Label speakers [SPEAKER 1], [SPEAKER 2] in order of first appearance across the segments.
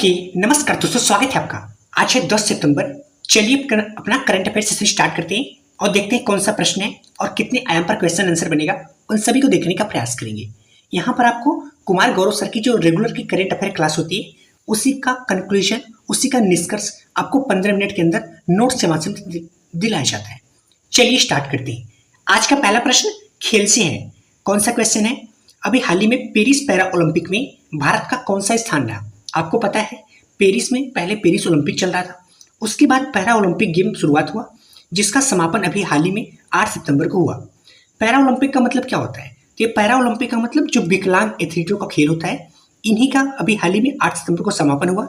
[SPEAKER 1] Okay, नमस्कार दोस्तों, स्वागत है आपका। आज है 10 सितंबर। चलिए अपना करंट अफेयर सेशन स्टार्ट करते हैं और देखते हैं कौन सा प्रश्न है और कितने आयाम पर क्वेश्चन आंसर बनेगा। उन सभी को देखने का प्रयास करेंगे। यहाँ पर आपको कुमार गौरव सर की जो रेगुलर की करंट अफेयर क्लास होती है उसी का कंक्लूजन, उसी का निष्कर्ष आपको 15 मिनट के अंदर नोट्स के माध्यम से दिलाया जाता है। चलिए स्टार्ट करते हैं। आज का पहला प्रश्न खेल से है। कौन सा क्वेश्चन है? अभी हाल ही में पेरिस पैरा ओलंपिक में भारत का कौन सा स्थान रहा? आपको पता है पेरिस में पहले पेरिस ओलंपिक चल रहा था, उसके बाद पैरा ओलंपिक गेम शुरुआत हुआ जिसका समापन अभी हाल ही में 8 सितंबर को हुआ। पैरा ओलंपिक का मतलब क्या होता है? तो ये पैरा ओलंपिक का मतलब जो विकलांग एथलीटों का खेल होता है, इन्हीं का अभी हाल ही में 8 सितंबर को समापन हुआ।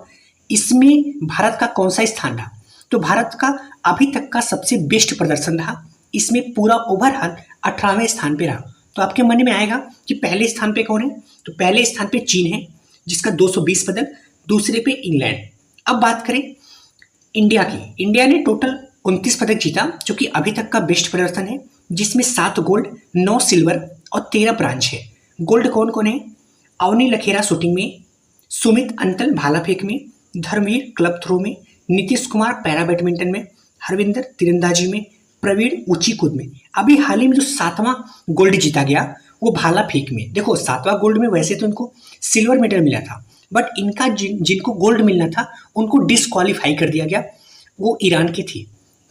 [SPEAKER 1] इसमें भारत का कौन सा स्थान रहा? तो भारत का अभी तक का सबसे बेस्ट प्रदर्शन रहा। इसमें पूरा ओवरऑल 18वें स्थान पे रहा। तो आपके मन में आएगा कि पहले स्थान पे कौन है? तो पहले स्थान पे चीन है जिसका 220 पदक, दूसरे पे इंग्लैंड। अब बात करें इंडिया की। इंडिया ने टोटल 29 पदक जीता जो कि अभी तक का बेस्ट प्रदर्शन है, जिसमें 7 गोल्ड, 9 सिल्वर और 13 ब्रांज है। गोल्ड कौन कौन है? अवनी लखेरा शूटिंग में, सुमित अंतल भाला फेंक में, धर्मवीर क्लब थ्रो में, नीतीश कुमार पैरा बैडमिंटन में, हरविंदर तीरंदाजी में, प्रवीण ऊंची कूद में। अभी हाल ही में जो 7वां गोल्ड जीता गया वो भाला फेंक में। देखो 7वां गोल्ड में वैसे तो इनको सिल्वर मेडल मिला था, बट इनका जिनको गोल्ड मिलना था उनको डिसक्वालीफाई कर दिया गया। वो ईरान के थे,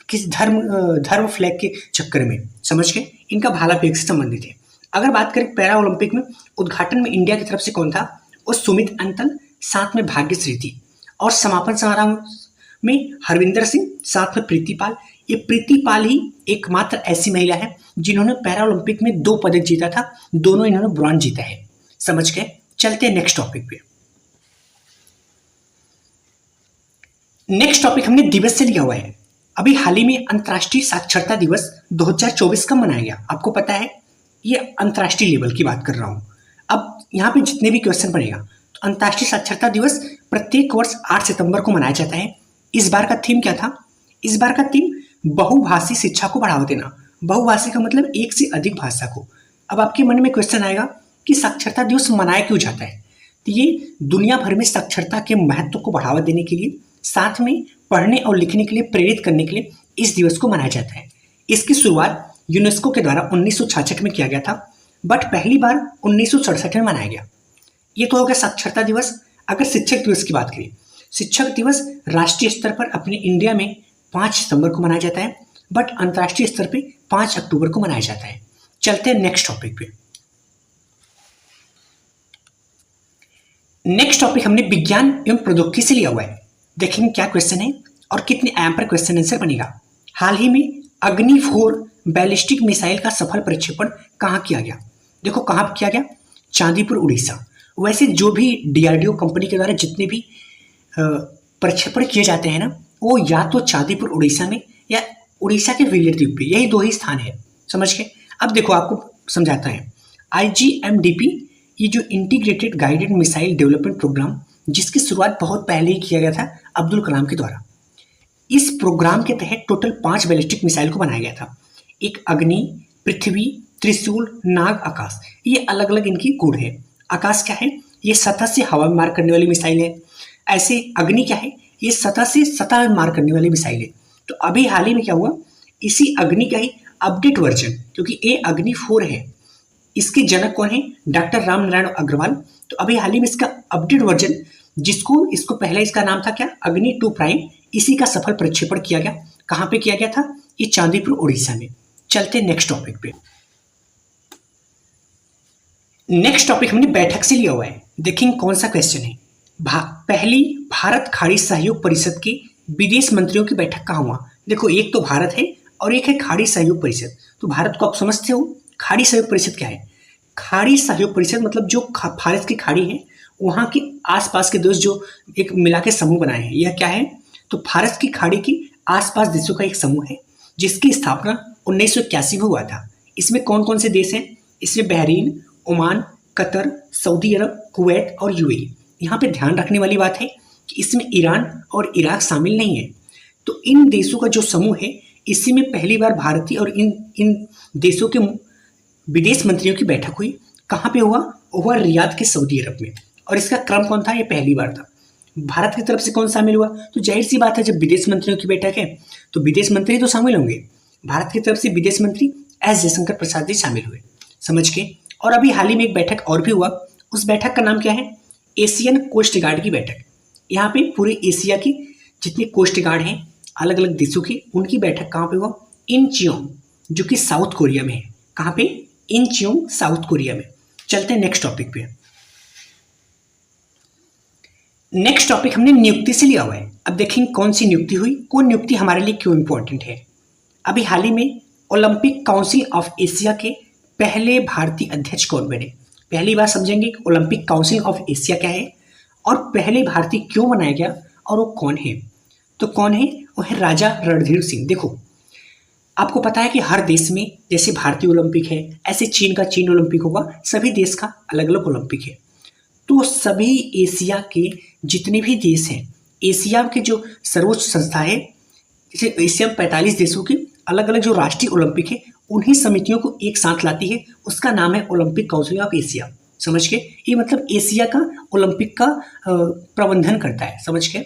[SPEAKER 1] किस धर्म फ्लैग के चक्कर में, समझ गए? इनका भाला फेंक से संबंधित है। अगर बात करें पैरा ओलंपिक में उद्घाटन में इंडिया की तरफ से कौन था? वो सुमित अंतल, साथ में भाग्यश्री थी, और समापन समारोह में हरविंदर सिंह, साथ में प्रीति पाल। ये प्रीति पाल ही एकमात्र ऐसी महिला है जिन्होंने पैरा ओलंपिक में 2 पदक जीता था। दोनों इन्होंने ब्रॉन्ज जीता है, समझ गए? चलते हैं नेक्स्ट टॉपिक पे। नेक्स्ट टॉपिक हमने दिवस से लिया हुआ है। अभी हाल ही में अंतर्राष्ट्रीय साक्षरता दिवस 2024 का मनाया गया। आपको पता है ये अंतर्राष्ट्रीय लेवल की बात कर रहा हूं। अब यहाँ पे जितने भी क्वेश्चन पड़ेगा, तो अंतर्राष्ट्रीय साक्षरता दिवस प्रत्येक वर्ष 8 सितंबर को मनाया जाता है। इस बार का थीम क्या था? इस बार का थीम बहुभाषी शिक्षा को बढ़ावा देना। बहुभाषी का मतलब एक से अधिक भाषा को। अब आपके मन में क्वेश्चन आएगा कि साक्षरता दिवस मनाया क्यों जाता है? तो ये दुनिया भर में साक्षरता के महत्व को बढ़ावा देने के लिए, साथ में पढ़ने और लिखने के लिए प्रेरित करने के लिए इस दिवस को मनाया जाता है। इसकी शुरुआत यूनेस्को के द्वारा 1966 में किया गया था, बट पहली बार 1967 में मनाया गया। ये तो हो गया साक्षरता दिवस। अगर शिक्षक दिवस की बात करें, शिक्षक दिवस राष्ट्रीय स्तर पर अपने इंडिया में 5 सितंबर को मनाया जाता है, बट अंतर्राष्ट्रीय स्तर पे 5 अक्टूबर को मनाया जाता है। चलते हैं नेक्स्ट टॉपिक पे। नेक्स्ट टॉपिक हमने विज्ञान एवं प्रौद्योगिकी से लिया हुआ है। देखेंगे क्या क्वेश्चन है और कितने आयाम पर क्वेश्चन आंसर बनेगा। हाल ही में अग्नि 4 बैलिस्टिक मिसाइल का सफल प्रक्षेपण कहाँ किया गया? देखो कहाँ किया गया? चांदीपुर, उड़ीसा। वैसे जो भी डीआरडीओ कंपनी के द्वारा जितने भी प्रक्षेपण किए जाते हैं ना, वो या तो चांदीपुर उड़ीसा में या उड़ीसा के विलियर द्वीप पे, यही 2 ही स्थान है, समझ गए? अब देखो आपको समझाता है। IGMDP ये जो integrated guided missile development programme, जिसकी शुरुआत बहुत पहले ही किया गया था अब्दुल कलाम के द्वारा। इस प्रोग्राम के तहत टोटल 5 बैलिस्टिक मिसाइल को बनाया गया था। एक अग्नि, पृथ्वी, त्रिशूल, नाग, आकाश। ये अलग अलग इनकी कोड है। आकाश क्या है? ये सतह से हवा में मार करने वाली मिसाइल है। ऐसे अग्नि क्या है? ये सतह से सतह में मार करने वाली मिसाइल है। तो अभी हाल ही में क्या हुआ, इसी अग्नि का ही अपडेट वर्जन, क्योंकि ये अग्नि 4 है, इसके जनक कौन है? डॉक्टर राम नारायण अग्रवाल। तो अभी हाल ही में इसका अपडेट वर्जन, इसको पहले इसका नाम था क्या? अग्नि 2 प्राइम। इसी का सफल प्रक्षेपण किया गया। कहाँ पे किया गया था? ये चांदीपुर, उड़ीसा में। चलते नेक्स्ट टॉपिक पे। नेक्स्ट टॉपिक हमने बैठक से लिया हुआ है। देखेंगे कौन सा क्वेश्चन है। पहली भारत खाड़ी सहयोग परिषद के विदेश मंत्रियों की बैठक कहाँ हुआ? देखो एक तो भारत है और एक है खाड़ी सहयोग परिषद। तो भारत को आप समझते हो। खाड़ी सहयोग परिषद क्या है? खाड़ी सहयोग परिषद मतलब जो फारस की खाड़ी है वहाँ के आसपास के देश जो एक मिला के समूह बनाए हैं। यह क्या है? तो फारस की खाड़ी के आसपास देशों का एक समूह है जिसकी स्थापना 1981 में हुआ था। इसमें कौन कौन से देश हैं? इसमें बहरीन, ओमान, कतर, सऊदी अरब, कुवैत और यूएई। यहाँ पे ध्यान रखने वाली बात है कि इसमें ईरान और इराक शामिल नहीं है। तो इन देशों का जो समूह है, इसी में पहली बार भारतीय और इन देशों के विदेश मंत्रियों की बैठक हुई। कहाँ पे हुआ? रियाद के सऊदी अरब में। और इसका क्रम कौन था? ये पहली बार था। भारत की तरफ से कौन शामिल हुआ? तो जाहिर सी बात है, जब विदेश मंत्रियों की बैठक है तो विदेश मंत्री तो शामिल होंगे। भारत की तरफ से विदेश मंत्री एस जयशंकर प्रसाद जी शामिल हुए, समझ के। और अभी हाल ही में एक बैठक और भी हुआ, उस बैठक का नाम क्या है? एशियन कोस्ट गार्ड की बैठक। यहाँ पे पूरे एशिया की जितनी कोस्ट गार्ड हैं अलग अलग देशों की, उनकी बैठक कहाँ पे हुआ? इंचियोंग, जो कि साउथ कोरिया में है। कहाँ पे? इंचियोंग, साउथ कोरिया में। चलते हैं नेक्स्ट टॉपिक पे। नेक्स्ट टॉपिक हमने नियुक्ति से लिया हुआ है। अब देखेंगे कौन सी नियुक्ति हुई, कौन नियुक्ति हमारे लिए क्यों इंपॉर्टेंट है। अभी हाल ही में ओलंपिक काउंसिल ऑफ एशिया के पहले भारतीय अध्यक्ष कौन बने? पहली बार समझेंगे ओलंपिक काउंसिल ऑफ एशिया क्या है और पहले भारतीय क्यों बनाया गया और वो कौन है। तो कौन है? वो है राजा रणधीर सिंह। देखो, आपको पता है कि हर देश में जैसे भारतीय ओलंपिक है, ऐसे चीन का चीन ओलंपिक होगा, सभी देश का अलग अलग ओलंपिक है। तो सभी एशिया के जितने भी देश हैं, एशिया के जो सर्वोच्च संस्था है, जैसे एशिया में 45 देशों की अलग अलग जो राष्ट्रीय ओलंपिक है, उन्हीं समितियों को एक साथ लाती है, उसका नाम है ओलंपिक काउंसिल ऑफ एशिया। समझ के, ये मतलब एशिया का ओलंपिक का प्रबंधन करता है, समझ के।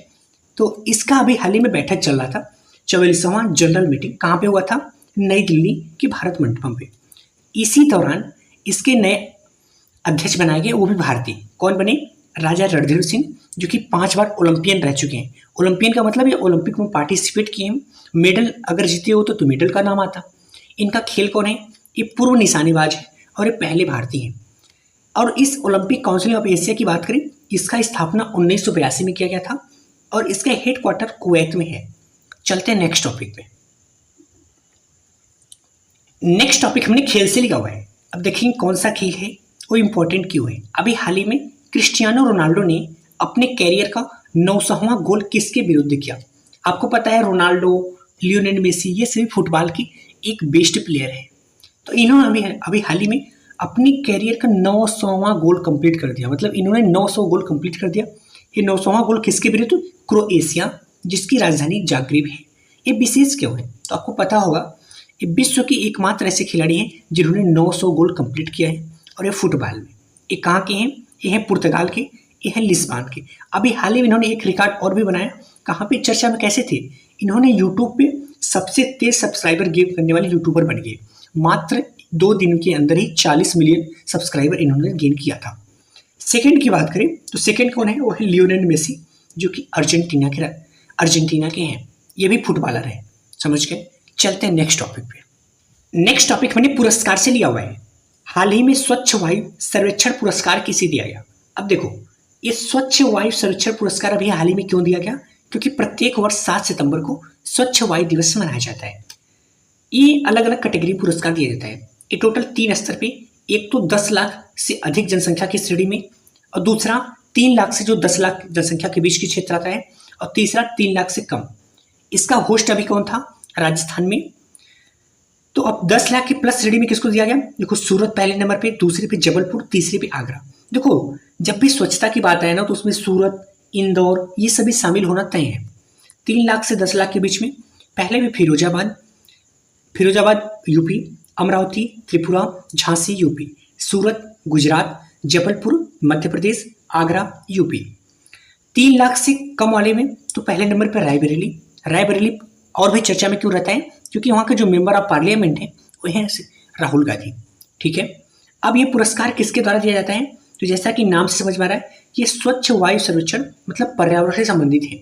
[SPEAKER 1] तो इसका अभी हाल ही में बैठक चल रहा था, 44वां जनरल मीटिंग। कहाँ पे हुआ था? नई दिल्ली के भारत मंडपम पे। इसी दौरान इसके नए अध्यक्ष बनाए गए, वो भी भारतीय। कौन बने? राजा रणधीर सिंह, जो कि 5 बार ओलंपियन रह चुके हैं। ओलंपियन का मतलब ये ओलंपिक में पार्टिसिपेट किए हैं, मेडल अगर जीते हो तो मेडल का नाम आता। इनका खेल कौन है? ये पूर्व निशानेबाज है और ये पहले भारतीय हैं। और इस ओलंपिक काउंसिल ऑफ एशिया की बात करें, इसका स्थापना 1982 में किया गया था और इसका हेडक्वार्टर कुवैत में है। चलते हैं नेक्स्ट टॉपिक पे। नेक्स्ट टॉपिक हमने खेल से लिखा हुआ है। अब देखेंगे कौन सा खेल है, वो इंपॉर्टेंट क्यों है। अभी हाल ही में क्रिस्टियानो रोनाल्डो ने अपने कैरियर का 900वां गोल किसके विरुद्ध किया? आपको पता है रोनाल्डो, लियोनेल मेसी, ये सभी फुटबॉल की एक बेस्ट प्लेयर है। तो इन्होंने अभी हाल ही में अपनी कैरियर का 900वां गोल कंप्लीट कर दिया। मतलब इन्होंने 900 गोल कंप्लीट कर दिया। ये 900वां गोल किसके विरुद्ध? क्रोएशिया, जिसकी राजधानी जाग्रेब है। ये विशेष क्यों है? तो आपको पता होगा, ये विश्व के एकमात्र ऐसे खिलाड़ी हैं जिन्होंने 900 गोल कंप्लीट किया है और ये फुटबॉल में। ये कहाँ के हैं? ये हैं पुर्तगाल के, ये हैं लिस्बन के। अभी हाल ही में इन्होंने एक रिकॉर्ड और भी बनाया। कहाँ पे चर्चा में कैसे थे? इन्होंने यूट्यूब पे सबसे तेज सब्सक्राइबर गेन करने वाले यूट्यूबर बन गए। मात्र 2 दिन के अंदर ही 40 मिलियन सब्सक्राइबर इन्होंने गेन किया था। सेकंड की बात करें तो सेकंड कौन है? वो है लियोनेल मेसी, जो कि अर्जेंटीना के हैं। ये भी फुटबॉलर है, समझ गए। चलते हैं नेक्स्ट टॉपिक पे। नेक्स्ट टॉपिक मैंने पुरस्कार से लिया हुआ है। हाल ही में स्वच्छ वायु सर्वेक्षण पुरस्कार किसे दिया गया? अब देखो, ये स्वच्छ वायु सर्वेक्षण पुरस्कार अभी हाल ही में क्यों दिया गया? क्योंकि प्रत्येक वर्ष 7 सितंबर को स्वच्छ वायु दिवस मनाया जाता है। ये अलग अलग कैटेगरी पुरस्कार दिया जाता है। ये टोटल 3 स्तर पे, एक तो 10 लाख से अधिक जनसंख्या की श्रेणी में, और दूसरा 3 लाख से जो 10 लाख जनसंख्या के बीच की क्षेत्र आता है, और तीसरा 3 लाख से कम। इसका होस्ट अभी कौन था? राजस्थान में। तो अब 10 लाख की प्लस श्रेणी में किसको दिया गया? देखो, सूरत पहले नंबर पे, दूसरे पे जबलपुर, तीसरे पे आगरा। देखो, जब भी स्वच्छता की बात आए ना, तो उसमें सूरत, इंदौर, ये सभी शामिल होना तय है। 3 लाख से 10 लाख के बीच में पहले भी Firozabad UP, Amravati Tripura, Jhansi UP, Surat Gujarat, Jabalpur Madhya Pradesh, Agra UP. 3 lakh से कम वाले में तो पहले नंबर पर रायबरेली और भी चर्चा में क्यों रहता है? क्योंकि वहाँ के जो मेंबर ऑफ पार्लियामेंट हैं वो हैं राहुल गांधी। ठीक है, अब ये पुरस्कार किसके द्वारा दिया जाता है? तो जैसा कि नाम से समझ में आ रहा है, ये स्वच्छ वायु सर्वेक्षण मतलब पर्यावरण से संबंधित है।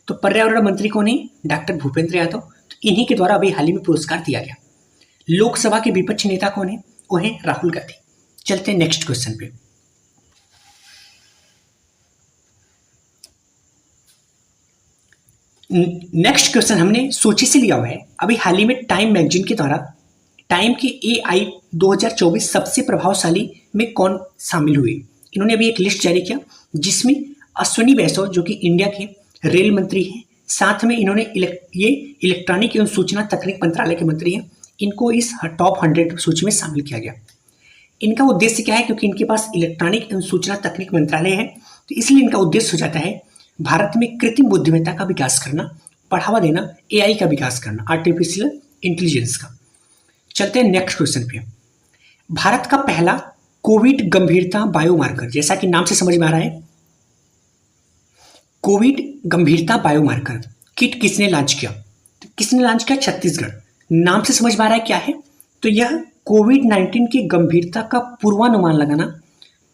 [SPEAKER 1] तो पर्यावरण मंत्री कौन है? डॉक्टर भूपेंद्र यादव। तो इन्हीं के द्वारा अभी हाल ही में पुरस्कार दिया गया। लोकसभा के विपक्ष नेता कौन है? वो है राहुल गांधी। चलते हैं नेक्स्ट क्वेश्चन पे। नेक्स्ट क्वेश्चन हमने सोची से लिया हुआ है। अभी हाल ही में टाइम मैगजीन के द्वारा टाइम की AI 2024 सबसे प्रभावशाली में कौन शामिल हुए? इन्होंने अभी एक लिस्ट जारी किया, जिसमें अश्विनी वैष्णव, जो कि इंडिया के रेल मंत्री हैं, साथ में इन्होंने ये इलेक्ट्रॉनिक एवं सूचना तकनीक मंत्रालय के मंत्री हैं, इनको इस टॉप 100 सूची में शामिल किया गया। इनका उद्देश्य क्या है? क्योंकि इनके पास इलेक्ट्रॉनिक एवं सूचना तकनीक मंत्रालय है, तो इसलिए इनका उद्देश्य हो जाता है भारत में कृत्रिम बुद्धिमत्ता का विकास करना, बढ़ावा देना, AI का विकास करना, आर्टिफिशियल इंटेलिजेंस का। चलते हैं नेक्स्ट क्वेश्चन पे। भारत का पहला कोविड गंभीरता बायोमार्कर, जैसा कि नाम से समझ में आ रहा है, कोविड गंभीरता बायोमार्कर किट किसने लॉन्च किया? तो किसने लॉन्च किया? छत्तीसगढ़। नाम से समझ में आ रहा है क्या है? तो यह कोविड-19 की गंभीरता का पूर्वानुमान लगाना,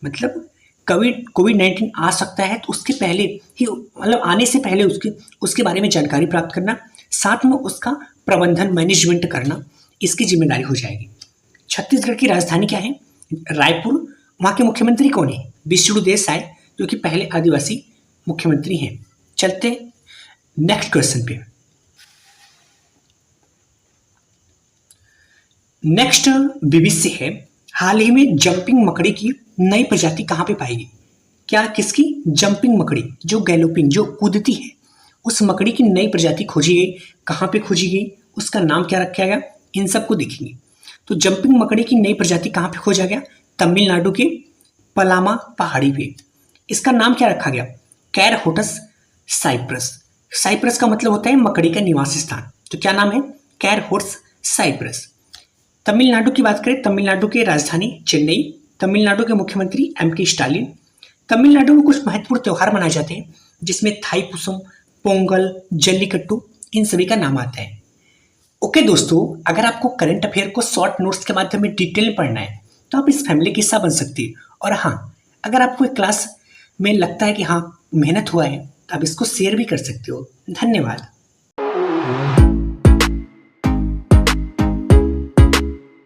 [SPEAKER 1] मतलब कोविड-19 आ सकता है तो उसके पहले ही, मतलब आने से पहले उसके बारे में जानकारी प्राप्त करना, साथ में उसका प्रबंधन मैनेजमेंट करना, इसकी जिम्मेदारी हो जाएगी। छत्तीसगढ़ की राजधानी क्या है? रायपुर। वहाँ के मुख्यमंत्री कौन है? विष्णुदेव साय, जो कि पहले आदिवासी मुख्यमंत्री हैं। चलते नेक्स्ट क्वेश्चन पे। नेक्स्ट बीबीसी है, हाल ही में जंपिंग मकड़ी की नई प्रजाति कहाँ पे पाई गई? क्या किसकी? जंपिंग मकड़ी, जो गैलोपिंग, जो कूदती है, उस मकड़ी की नई प्रजाति खोजी गई। कहाँ पे खोजी गई? उसका नाम क्या रखा गया? इन सबको देखेंगे। तो जंपिंग मकड़ी की नई प्रजाति कहाँ पे खोजा गया? तमिलनाडु के पलामा पहाड़ी पे। इसका नाम क्या रखा गया? कैरहोटस साइप्रस। साइप्रस का मतलब होता है मकड़ी का निवास स्थान, तो क्या नाम है? कैरहोटस साइप्रस। तमिलनाडु की बात करें, तमिलनाडु की राजधानी चेन्नई, तमिलनाडु के मुख्यमंत्री एम.के. स्टालिन। तमिलनाडु में कुछ महत्वपूर्ण त्योहार मनाए जाते हैं, जिसमें थाईपुसम, पोंगल, जल्लीकट्टू, इन सभी का नाम आता है। ओके दोस्तों, अगर आपको करंट अफेयर को शॉर्ट नोट्स के माध्यम में डिटेल में पढ़ना है तो आप इस फैमिली के हिस्सा बन सकते हैं। और हाँ, अगर आपको एक क्लास में लगता है कि हाँ मेहनत हुआ है तो आप इसको शेयर भी कर सकते हो। धन्यवाद।